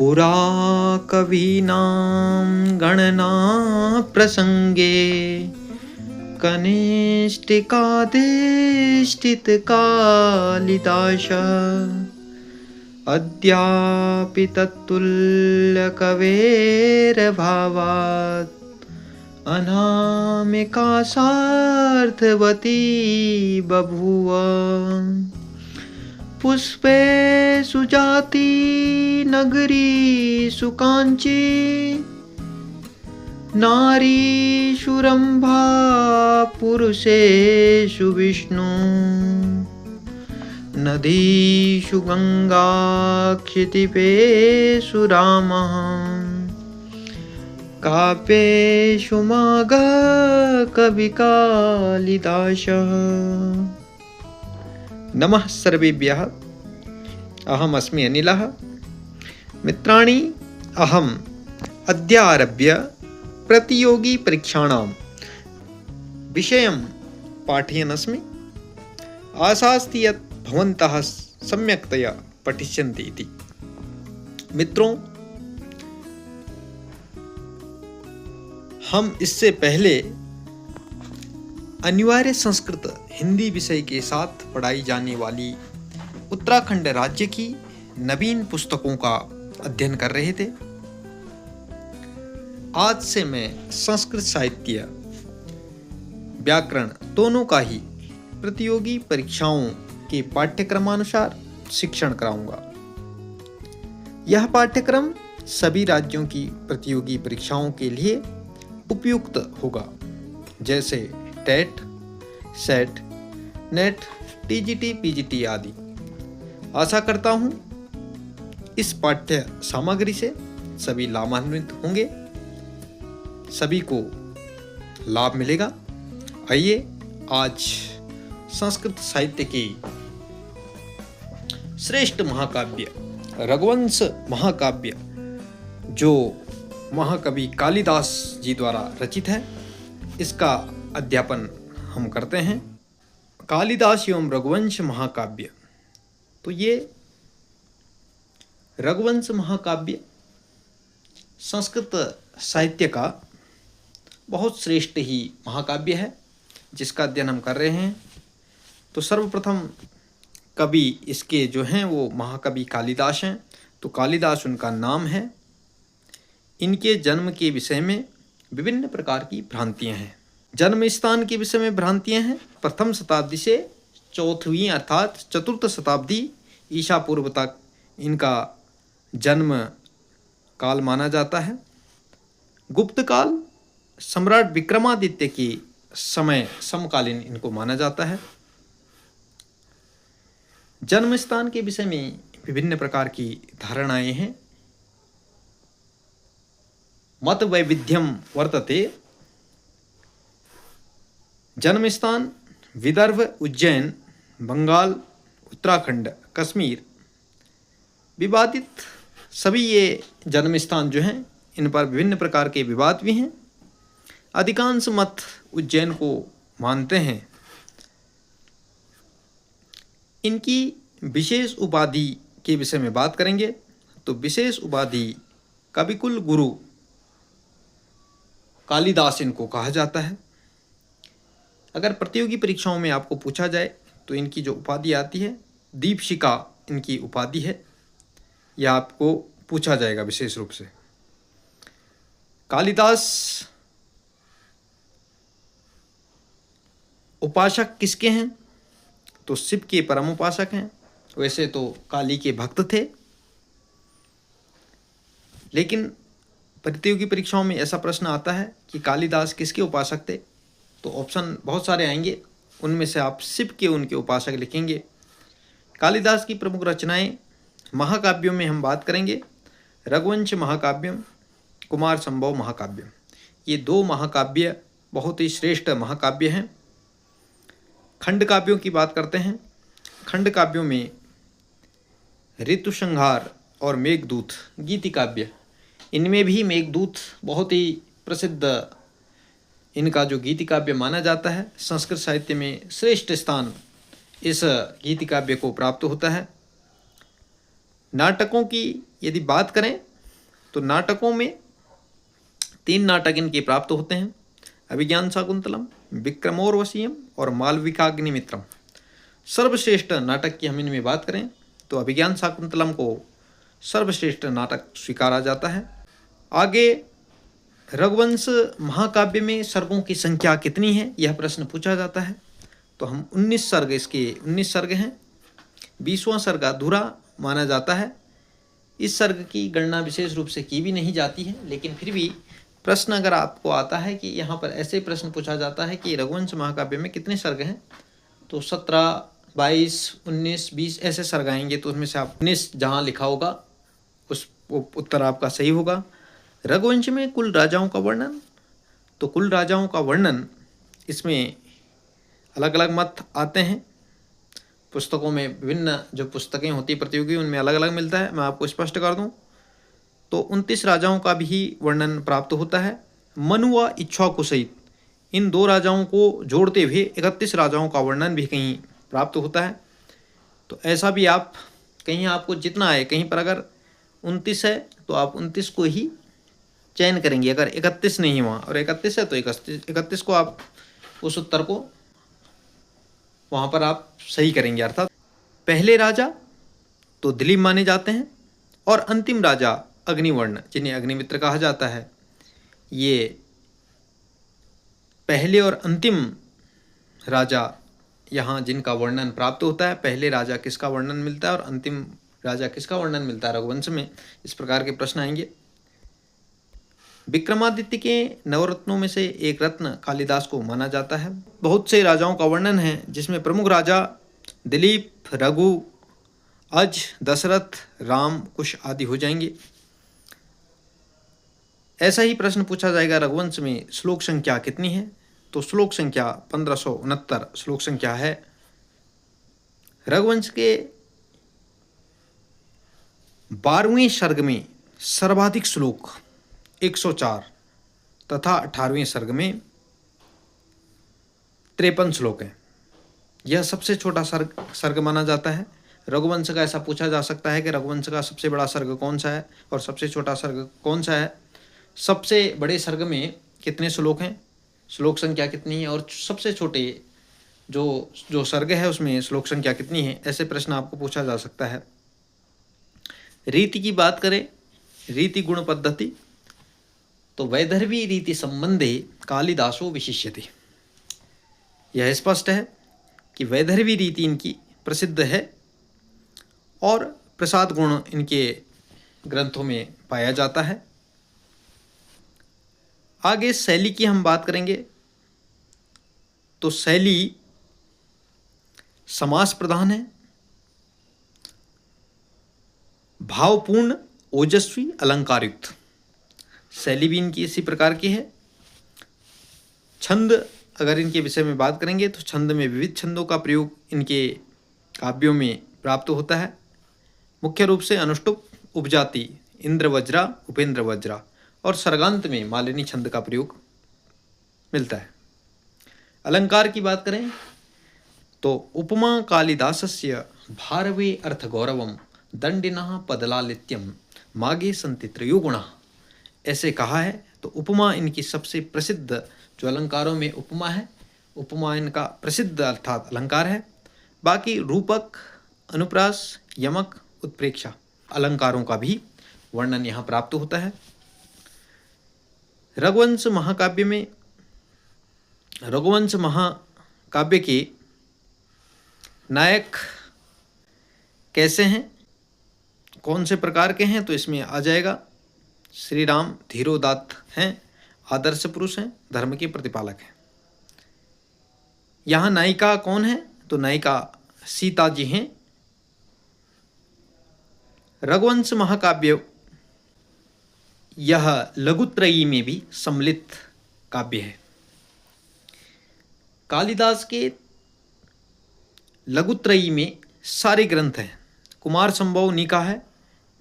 पुरा कवीनां गणना प्रसंगे कनिष्ठिकाधिष्ठितकालिदास अद्यापि तत्तुल्यकवेरभावात् अनामिका सार्थवती बभूव। पुष्पे सुजाति नगरी सुकांची नारीषु रंभा पुरुषेषु विष्णु नदीषु गंगा क्षितिपेषु रामः काव्येषु माघः कवि कालिदासः। नमः सर्वेभ्यः। अहम् अस्मि अनिलः। मित्राणि, अहम् अद्य आरभ्य प्रतियोगी परीक्षाणां विषयं पाठयन् अस्मि। आशास्ति यत् भवन्तः सम्यक्तया पठिष्यन्ति इति। मित्रों, हम इससे पहले अनिवार्य संस्कृत हिंदी विषय के साथ पढ़ाई जाने वाली उत्तराखंड राज्य की नवीन पुस्तकों का अध्ययन कर रहे थे। आज से मैं संस्कृत साहित्य व्याकरण दोनों का ही प्रतियोगी परीक्षाओं के पाठ्यक्रमानुसार शिक्षण कराऊंगा। यह पाठ्यक्रम सभी राज्यों की प्रतियोगी परीक्षाओं के लिए उपयुक्त होगा, जैसे TET, SET, NET, TGT, PGT आदि। आशा करता हूँ इस पाठ्य सामग्री से सभी लाभान्वित होंगे, सभी को लाभ मिलेगा। आइए आज संस्कृत साहित्य के श्रेष्ठ महाकाव्य रघुवंश महाकाव्य, जो महाकवि कालिदास जी द्वारा रचित है, इसका अध्यापन हम करते हैं। कालिदास एवं रघुवंश महाकाव्य। तो ये रघुवंश महाकाव्य संस्कृत साहित्य का बहुत श्रेष्ठ ही महाकाव्य है, जिसका अध्ययन हम कर रहे हैं। तो सर्वप्रथम कवि इसके जो हैं वो महाकवि कालिदास हैं। तो कालिदास उनका नाम है। इनके जन्म के विषय में विभिन्न प्रकार की भ्रांतियां हैं। जन्म स्थान के विषय में भ्रांतियां हैं। प्रथम शताब्दी से चौथीं अर्थात चतुर्थ शताब्दी ईसा पूर्व तक इनका जन्म काल माना जाता है। गुप्त काल सम्राट विक्रमादित्य के समय समकालीन इनको माना जाता है। जन्म स्थान के विषय में विभिन्न प्रकार की धारणाएं हैं। मत वैविध्यम वर्तते। जन्म स्थान विदर्भ, उज्जैन, बंगाल, उत्तराखंड, कश्मीर, विवादित सभी ये जन्म स्थान जो हैं, इन पर विभिन्न प्रकार के विवाद भी हैं। अधिकांश मत उज्जैन को मानते हैं। इनकी विशेष उपाधि के विषय में बात करेंगे। तो विशेष उपाधि कविकुल गुरु कालिदास इनको कहा जाता है। अगर प्रतियोगी परीक्षाओं में आपको पूछा जाए तो इनकी जो उपाधि आती है, दीपशिखा इनकी उपाधि है। यह आपको पूछा जाएगा विशेष रूप से। कालिदास उपासक किसके हैं? तो शिव के परम उपासक हैं। वैसे तो काली के भक्त थे, लेकिन प्रतियोगी परीक्षाओं में ऐसा प्रश्न आता है कि कालिदास किसके उपासक थे? तो ऑप्शन बहुत सारे आएंगे, उनमें से आप शिव के उनके उपासक लिखेंगे। कालिदास की प्रमुख रचनाएं महाकाव्यों में हम बात करेंगे। रघुवंश महाकाव्यम, कुमार संभव महाकाव्यम। ये दो महाकाव्य बहुत ही श्रेष्ठ महाकाव्य हैं। खंड काव्यों की बात करते हैं। खंड काव्यों में ऋतुसंहार और मेघदूत गीति काव्य, इनमें भी मेघदूत बहुत ही प्रसिद्ध इनका जो गीति काव्य माना जाता है। संस्कृत साहित्य में श्रेष्ठ स्थान इस गीति काव्य को प्राप्त होता है। नाटकों की यदि बात करें तो नाटकों में 3 नाटक इनके प्राप्त होते हैं, अभिज्ञान शाकुंतलम, विक्रमोर्वशीयम और मालविकाग्निमित्रम। सर्वश्रेष्ठ नाटक की हम इनमें बात करें तो अभिज्ञान शाकुंतलम को सर्वश्रेष्ठ नाटक स्वीकारा जाता है। आगे रघुवंश महाकाव्य में सर्गों की संख्या कितनी है, यह प्रश्न पूछा जाता है। तो हम 19 सर्ग, इसके 19 सर्ग हैं। 20वां सर्ग अधूरा माना जाता है। इस सर्ग की गणना विशेष रूप से की भी नहीं जाती है, लेकिन फिर भी प्रश्न अगर आपको आता है कि यहाँ पर ऐसे प्रश्न पूछा जाता है कि रघुवंश महाकाव्य में कितने सर्ग हैं, तो 17, 22, 19, 20 ऐसे सर्ग आएंगे। तो उसमें से आप 19 जहाँ लिखा होगा उस उत्तर आपका सही होगा। रघुवंश में कुल राजाओं का वर्णन, तो कुल राजाओं का वर्णन इसमें अलग अलग मत आते हैं। पुस्तकों में विभिन्न जो पुस्तकें होती प्रतियोगी उनमें अलग अलग मिलता है। मैं आपको स्पष्ट कर दूं तो 29 राजाओं का भी वर्णन प्राप्त होता है। मनु व इक्ष्वाकु सहित इन 2 राजाओं को जोड़ते हुए 31 राजाओं का वर्णन भी कहीं प्राप्त होता है। तो ऐसा भी आप कहीं आपको जितना है, कहीं पर अगर 29 है तो आप 29 को ही चयन करेंगे। अगर 31 नहीं है वहाँ और 31 है तो 31 को आप उस उत्तर को वहाँ पर आप सही करेंगे। अर्थात पहले राजा तो दिलीप माने जाते हैं और अंतिम राजा अग्निवर्ण जिन्हें अग्निमित्र कहा जाता है, ये पहले और अंतिम राजा यहाँ जिनका वर्णन प्राप्त होता है। पहले राजा किसका वर्णन मिलता है और अंतिम राजा किसका वर्णन मिलता है रघुवंश में, इस प्रकार के प्रश्न आएंगे। विक्रमादित्य के नवरत्नों में से एक रत्न कालिदास को माना जाता है। बहुत से राजाओं का वर्णन है जिसमें प्रमुख राजा दिलीप, रघु, अज, दशरथ, राम, कुश आदि हो जाएंगे। ऐसा ही प्रश्न पूछा जाएगा रघुवंश में श्लोक संख्या कितनी है, तो श्लोक संख्या 1569 श्लोक संख्या है। रघुवंश के 12वें सर्ग में सर्वाधिक श्लोक 104 तथा 18वें सर्ग में 53 श्लोक हैं। यह सबसे छोटा सर्ग माना जाता है। रघुवंश का ऐसा पूछा जा सकता है कि रघुवंश का सबसे बड़ा सर्ग कौन सा है और सबसे छोटा सर्ग कौन सा है। सबसे बड़े सर्ग में कितने श्लोक हैं, श्लोक संख्या कितनी है, और सबसे छोटे जो सर्ग है उसमें श्लोक संख्या कितनी है, ऐसे प्रश्न आपको पूछा जा सकता है। रीति की बात करें, रीति गुण पद्धति, तो वैदर्भी रीति संबंधे कालिदासो विशिष्यते। यह स्पष्ट है कि वैदर्भी रीति इनकी प्रसिद्ध है और प्रसाद गुण इनके ग्रंथों में पाया जाता है। आगे शैली की हम बात करेंगे तो शैली समास प्रधान है, भावपूर्ण, ओजस्वी, अलंकारयुक्त। शैली भी इनकी इसी प्रकार की है। छंद अगर इनके विषय में बात करेंगे तो छंद में विविध छंदों का प्रयोग इनके काव्यों में प्राप्त होता है। मुख्य रूप से अनुष्टुप, उपजाति, इंद्र वज्रा, उपेंद्र वज्रा और सर्गांत में मालिनी छंद का प्रयोग मिलता है। अलंकार की बात करें तो उपमा कालिदासस्य भारवे अर्थ गौरवम दंडिनः पदलालित्यम मागे संति त्रयोगुणः, ऐसे कहा है। तो उपमा इनकी सबसे प्रसिद्ध जो अलंकारों में उपमा है, उपमा इनका प्रसिद्ध अर्थात अलंकार है। बाकी रूपक, अनुप्रास, यमक, उत्प्रेक्षा अलंकारों का भी वर्णन यहाँ प्राप्त होता है। रघुवंश महाकाव्य के नायक कैसे हैं, कौन से प्रकार के हैं, तो इसमें आ जाएगा श्री राम धीरोदात्त हैं, आदर्श पुरुष हैं, धर्म के प्रतिपालक हैं। यहाँ नायिका कौन है, तो नायिका सीता जी हैं। रघुवंश महाकाव्य यह लघुत्रयी में भी सम्मिलित काव्य है। कालिदास के लघुत्रयी में सारे ग्रंथ हैं। कुमार संभव उन्हीं का है,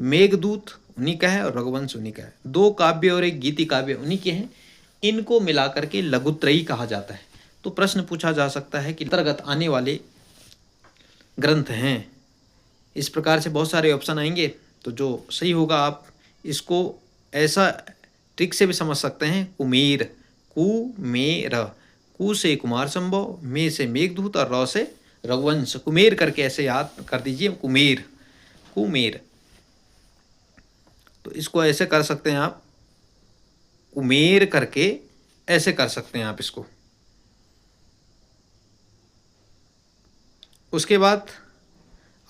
मेघदूत उन्हीं का है और रघुवंश उन्हीं का है। 2 काव्य और एक गीति काव्य उन्हीं के हैं। इनको मिलाकर के लघुत्रयी कहा जाता है। तो प्रश्न पूछा जा सकता है कि अंतर्गत आने वाले ग्रंथ हैं। इस प्रकार से बहुत सारे ऑप्शन आएंगे, तो जो सही होगा आप इसको ऐसा ट्रिक से भी समझ सकते हैं। कुमेर, कुमेर, कु से कुमार संभव, मे से मेघदूत और र से रघुवंश। कुमेर करके ऐसे याद कर दीजिए, कुमेर, कुमेर। तो इसको ऐसे कर सकते हैं आप, कुमेर करके ऐसे कर सकते हैं आप इसको। उसके बाद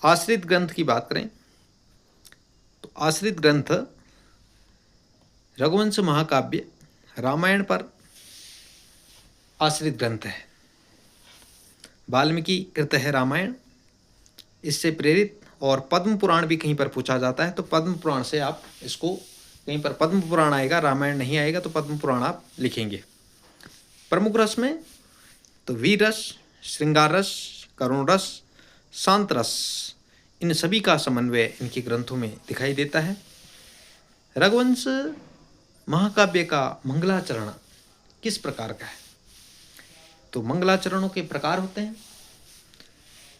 आश्रित ग्रंथ की बात करें तो आश्रित ग्रंथ रघुवंश महाकाव्य रामायण पर आश्रित ग्रंथ है। वाल्मीकि कृत है रामायण, इससे प्रेरित। और पद्म पुराण भी कहीं पर पूछा जाता है तो पद्म पुराण से आप इसको, कहीं पर पद्म पुराण आएगा, रामायण नहीं आएगा तो पद्म पुराण आप लिखेंगे। प्रमुख रस में तो वीर रस, श्रृंगार रस, करुण रस, शांत रस, इन सभी का समन्वय इनके ग्रंथों में दिखाई देता है। रघुवंश महाकाव्य का मंगलाचरण किस प्रकार का है? तो मंगलाचरणों के प्रकार होते हैं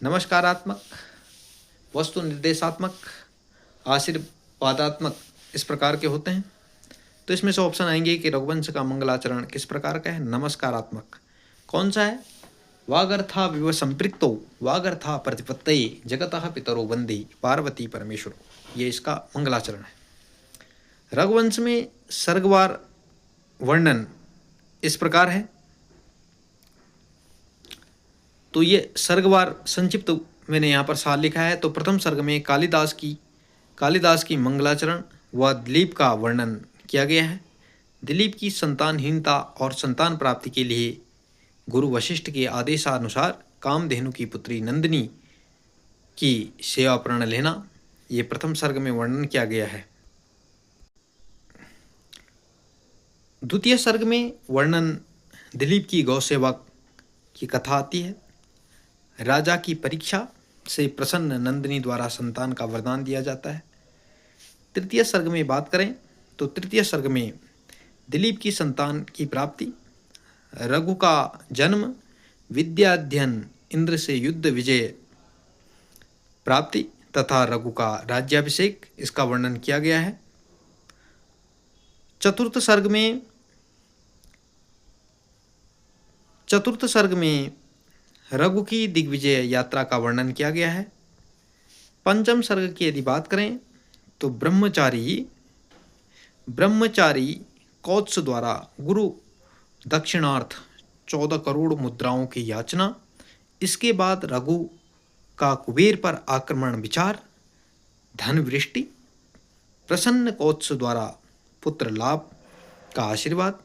नमस्कारात्मक, वस्तु निर्देशात्मक, आशीर्वादात्मक, इस प्रकार के होते हैं। तो इसमें से ऑप्शन आएंगे कि रघुवंश का मंगलाचरण किस प्रकार का है? नमस्कारात्मक। कौन सा है? वागर्था विव संपृक्तो वागर्था प्रतिपत्तये जगतः पितरो वंदे पार्वती परमेश्वरो, ये इसका मंगलाचरण है। रघुवंश में सर्गवार वर्णन इस प्रकार है। तो ये सर्गवार संक्षिप्त मैंने यहाँ पर सार लिखा है। तो प्रथम सर्ग में कालिदास की मंगलाचरण व दिलीप का वर्णन किया गया है। दिलीप की संतानहीनता और संतान प्राप्ति के लिए गुरु वशिष्ठ के आदेशानुसार कामधेनु की पुत्री नंदिनी की सेवा प्रण लेना, ये प्रथम सर्ग में वर्णन किया गया है। द्वितीय सर्ग में वर्णन दिलीप की गौ सेवा की कथा आती है। राजा की परीक्षा से प्रसन्न नंदिनी द्वारा संतान का वरदान दिया जाता है। तृतीय सर्ग में बात करें तो तृतीय सर्ग में दिलीप की संतान की प्राप्ति, रघु का जन्म, विद्याध्ययन, इंद्र से युद्ध विजय प्राप्ति तथा रघु का राज्याभिषेक, इसका वर्णन किया गया है। चतुर्थ सर्ग में रघु की दिग्विजय यात्रा का वर्णन किया गया है। पंचम सर्ग की यदि बात करें तो ब्रह्मचारी कौत्स द्वारा गुरु दक्षिणार्थ 14 करोड़ मुद्राओं की याचना, इसके बाद रघु का कुबेर पर आक्रमण विचार, धन वृष्टि, प्रसन्न कौत्स द्वारा पुत्र लाभ का आशीर्वाद,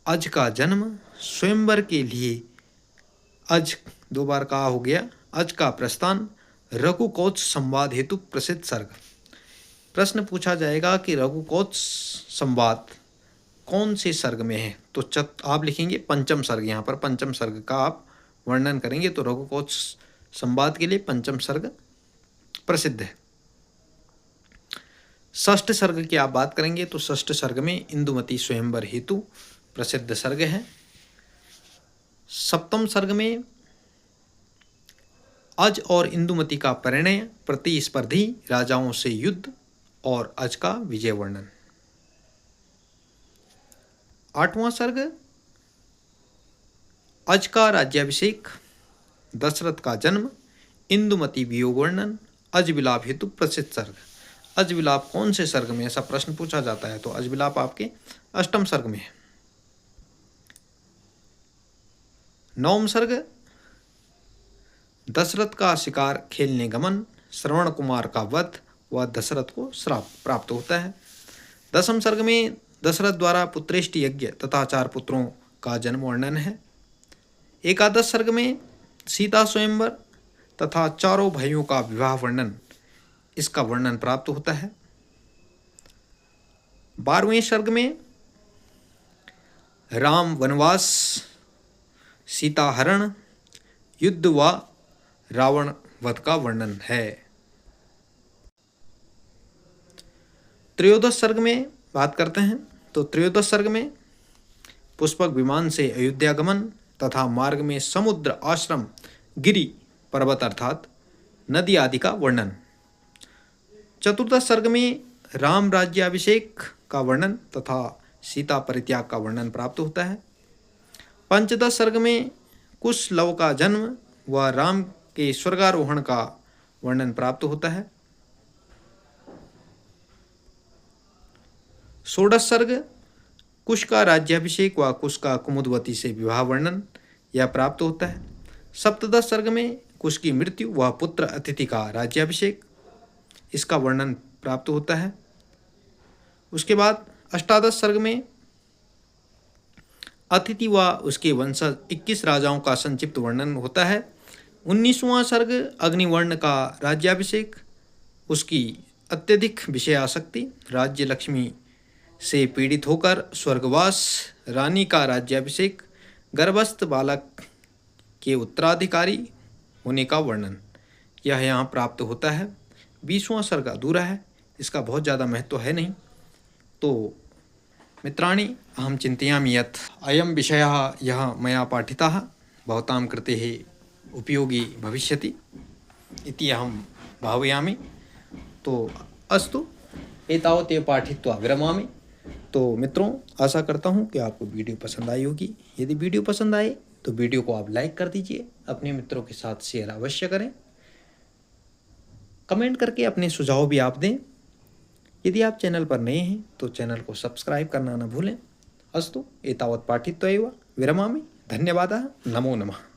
अज का जन्म, स्वयंवर के लिए अज 2 बार कहा हो गया, अज का प्रस्थान, रघु कौत्स संवाद हेतु प्रसिद्ध सर्ग। प्रश्न पूछा जाएगा कि रघु कौत्स संवाद कौन से सर्ग में है? तो आप लिखेंगे पंचम सर्ग, यहाँ पर पंचम सर्ग का आप वर्णन करेंगे। तो रघु कौत्स संवाद के लिए पंचम सर्ग प्रसिद्ध है। षष्ठ सर्ग की आप बात करेंगे तो षष्ठ सर्ग में इंदुमती स्वयंवर हेतु प्रसिद्ध सर्ग है। सप्तम सर्ग में अज और इंदुमती का परिणय, प्रतिस्पर्धी राजाओं से युद्ध और अज का विजय वर्णन। आठवां सर्ग अज का राज्याभिषेक, दशरथ का जन्म, इंदुमती वियोग वर्णन, अज विलाप हेतु प्रसिद्ध सर्ग। अज विलाप कौन से सर्ग में, ऐसा प्रश्न पूछा जाता है तो अज विलाप आपके अष्टम सर्ग में है। नवम सर्ग दशरथ का शिकार खेलने गमन, श्रवण कुमार का वध व दशरथ को श्राप प्राप्त होता है। दसम सर्ग में दशरथ द्वारा पुत्रेष्टि यज्ञ तथा 4 पुत्रों का जन्म वर्णन है। एकादश सर्ग में सीता स्वयंवर तथा 4 भाइयों का विवाह वर्णन, इसका वर्णन प्राप्त होता है। 12वें सर्ग में राम वनवास, सीता हरण, युद्ध व रावण वध का वर्णन है। त्रयोदश सर्ग में बात करते हैं तो त्रयोदश सर्ग में पुष्पक विमान से अयोध्या गमन तथा मार्ग में समुद्र, आश्रम, गिरि, पर्वत अर्थात नदी आदि का वर्णन। चतुर्दश सर्ग में राम राज्याभिषेक का वर्णन तथा सीता परित्याग का वर्णन प्राप्त होता है। पंचदश सर्ग में कुश लव का जन्म व राम के स्वर्गारोहण का वर्णन प्राप्त होता है। षोडश सर्ग कुश का राज्याभिषेक व कुश का कुमुदवती से विवाह वर्णन यह प्राप्त होता है। सप्तदश सर्ग में कुश की मृत्यु व पुत्र अतिथि का राज्याभिषेक इसका वर्णन प्राप्त होता है। उसके बाद अष्टादश सर्ग में अतिथि व उसके वंशज 21 राजाओं का संक्षिप्त वर्णन होता है। 19वां सर्ग अग्निवर्ण का राज्याभिषेक, उसकी अत्यधिक विषय आसक्ति, राज्य लक्ष्मी से पीड़ित होकर स्वर्गवास, रानी का राज्याभिषेक, गर्भस्थ बालक के उत्तराधिकारी होने का वर्णन यह यहाँ प्राप्त होता है। 20वां सर्ग अधूरा है, इसका बहुत ज़्यादा महत्व है नहीं। तो मित्राणि अहं चिन्तयामि यत् अयं विषयः यः मया पाठितः भवतां कृते उपयोगी भविष्यति इति अहं भावयामि। तो अस्तु, एतावत् पाठित्वा विरमामि। तो मित्रों, आशा करता हूँ कि आपको वीडियो पसंद आई होगी। यदि वीडियो पसंद आए तो वीडियो को आप लाइक कर दीजिए, अपने मित्रों के साथ शेयर अवश्य करें, कमेंट करके अपने सुझाव भी आप दें। यदि आप चैनल पर नए हैं तो चैनल को सब्सक्राइब करना न भूलें। अस्तु, एतावत् पाठित्वा एव विरमामि। धन्यवादः। नमो नमः।